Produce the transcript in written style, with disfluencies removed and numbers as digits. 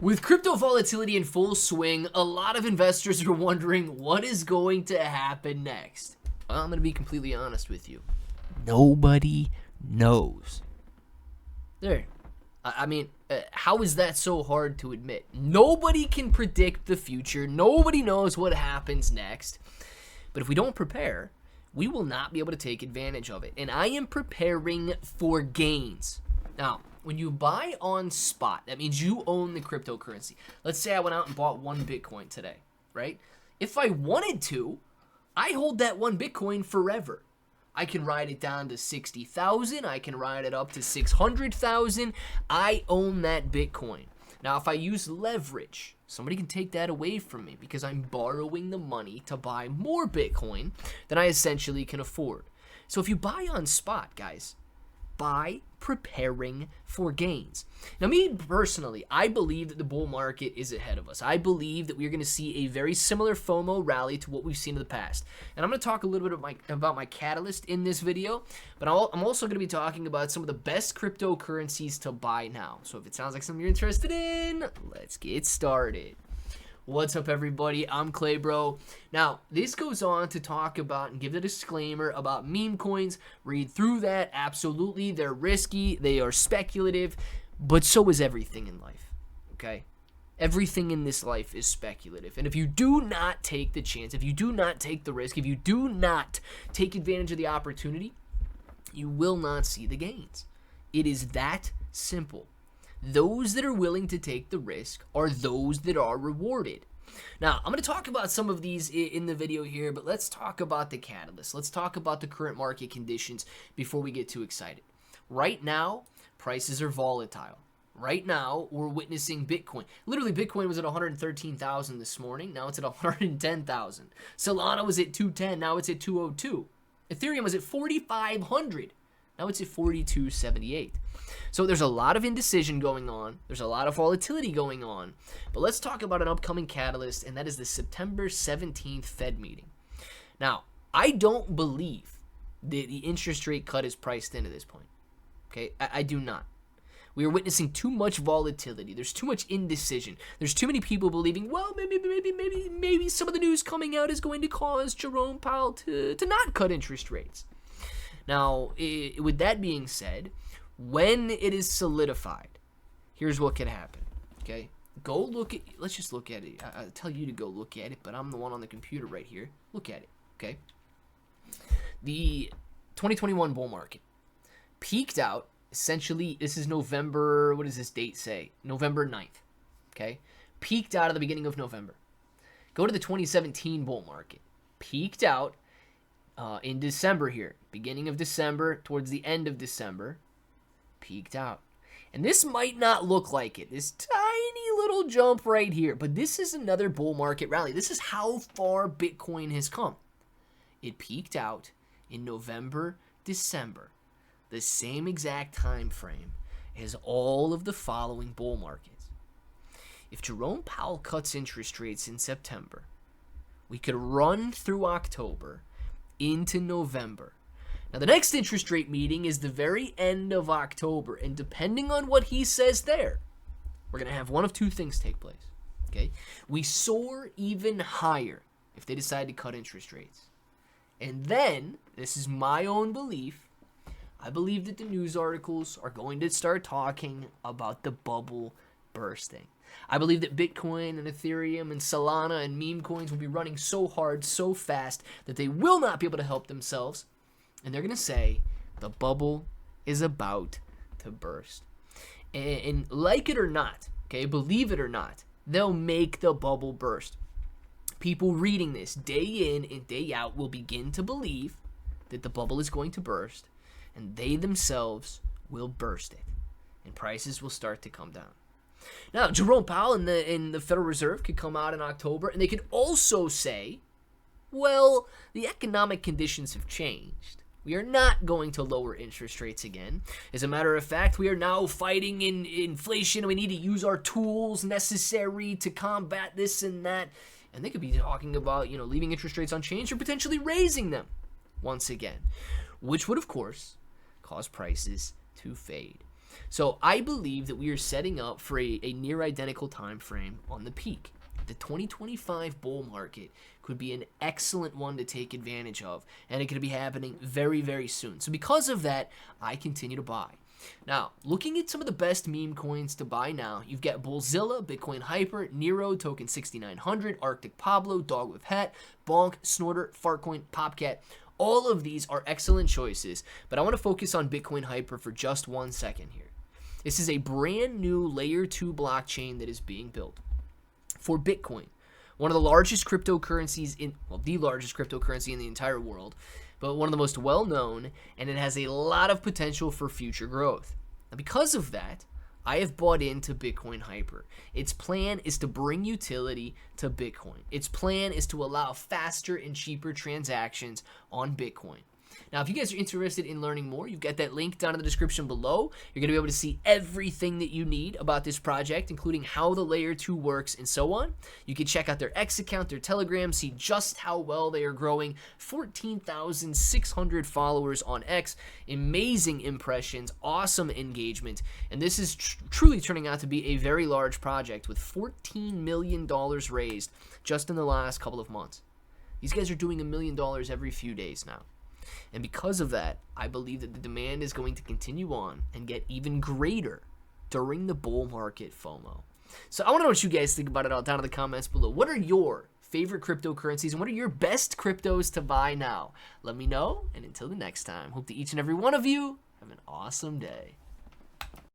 With crypto volatility in full swing, a lot of investors are wondering what is going to happen next. Well, I'm going to be completely honest with you. Nobody knows. How is that so hard to admit? Nobody can predict the future. Nobody knows what happens next. But if we don't prepare, we will not be able to take advantage of it. And I am preparing for gains. Now, when you buy on spot, that means you own the cryptocurrency. Let's say I went out and bought one Bitcoin today, right? If I wanted to, I hold that one Bitcoin forever. I can ride it down to 60,000. I can ride it up to 600,000. I own that Bitcoin. Now, if I use leverage, somebody can take that away from me because I'm borrowing the money to buy more Bitcoin than I essentially can afford. So if you buy on spot, guys, buy preparing for gains. Now, me personally, I believe that the bull market is ahead of us. I believe that we're going to see a very similar FOMO rally to what we've seen in the past. And I'm going to talk a little bit about my catalyst in this video, but I'm also going to be talking about some of the best cryptocurrencies to buy now. So if it sounds like something you're interested in, let's get started. What's up, everybody? I'm Clay Bro. Now, this goes on to talk about and give the disclaimer about meme coins. Read through that. Absolutely, they're risky. They are speculative, but so is everything in life, okay? Everything in this life is speculative. And if you do not take the chance, if you do not take the risk, if you do not take advantage of the opportunity, you will not see the gains. It is that simple. Those that are willing to take the risk are those that are rewarded. Now, I'm going to talk about some of these in the video here, but let's talk about the catalyst. Let's talk about the current market conditions before we get too excited. Right now, prices are volatile. Right now, we're witnessing Bitcoin. Literally, Bitcoin was at 113,000 this morning. Now it's at 110,000. Solana was at 210. Now it's at 202. Ethereum was at 4,500. Now it's at 4,278. So there's a lot of indecision going on. There's a lot of volatility going on. But let's talk about an upcoming catalyst, and that is the September 17th Fed meeting. Now, I don't believe that the interest rate cut is priced in at this point. Okay, I do not. We are witnessing too much volatility. There's too much indecision. There's too many people believing, well, maybe some of the news coming out is going to cause Jerome Powell to not cut interest rates. Now, with that being said, when it is solidified, here's what can happen, okay? Go look at, let's just look at it. I'll tell you to go look at it, but I'm the one on the computer right here. Look at it, okay? The 2021 bull market peaked out, essentially, this is November, what does this date say? November 9th, okay? Peaked out at the beginning of November. Go to the 2017 bull market. Peaked out in December here, beginning of December, towards the end of December, peaked out. And this might not look like it, this tiny little jump right here, but this is another bull market rally. This is how far Bitcoin has come. It peaked out in November, December, the same exact time frame as all of the following bull markets. If Jerome Powell cuts interest rates in September, we could run through October into November. Now, the next interest rate meeting is the very end of October, and depending on what he says there, we're going to have one of two things take place, okay? We soar even higher if they decide to cut interest rates. And then, this is my own belief, I believe that the news articles are going to start talking about the bubble bursting. I believe that Bitcoin and Ethereum and Solana and meme coins will be running so hard, so fast, that they will not be able to help themselves. And they're going to say, the bubble is about to burst. And like it or not, okay, believe it or not, they'll make the bubble burst. People reading this day in and day out will begin to believe that the bubble is going to burst, and they themselves will burst it. And prices will start to come down. Now, Jerome Powell and the Federal Reserve could come out in October, and they could also say, well, the economic conditions have changed. We are not going to lower interest rates again. As a matter of fact, we are now fighting inflation, and we need to use our tools necessary to combat this and that. And they could be talking about, leaving interest rates unchanged or potentially raising them once again, which would, of course, cause prices to fade. So I believe that we are setting up for a near identical time frame on the peak. The 2025 bull market could be an excellent one to take advantage of, and it could be happening very, very soon. So because of that, I continue to buy. Now, looking at some of the best meme coins to buy now, you've got Bullzilla, Bitcoin Hyper, Nero, Token 6900, Arctic Pablo, Dog with Hat, Bonk, Snorter, Fartcoin, Popcat. All of these are excellent choices, but I want to focus on Bitcoin Hyper for just 1 second here. This is a brand new layer 2 blockchain that is being built for Bitcoin, one of the largest cryptocurrencies the largest cryptocurrency in the entire world, but one of the most well-known, and it has a lot of potential for future growth. Now, because of that, I have bought into Bitcoin Hyper. Its plan is to bring utility to Bitcoin. Its plan is to allow faster and cheaper transactions on Bitcoin. Now, if you guys are interested in learning more, you've got that link down in the description below. You're going to be able to see everything that you need about this project, including how the layer 2 works and so on. You can check out their X account, their Telegram, see just how well they are growing. 14,600 followers on X, amazing impressions, awesome engagement, and this is truly turning out to be a very large project with $14 million raised just in the last couple of months. These guys are doing $1 million every few days now. And because of that, I believe that the demand is going to continue on and get even greater during the bull market FOMO. So I want to know what you guys think about it all down in the comments below. What are your favorite cryptocurrencies and what are your best cryptos to buy now? Let me know. And until the next time, hope that each and every one of you have an awesome day.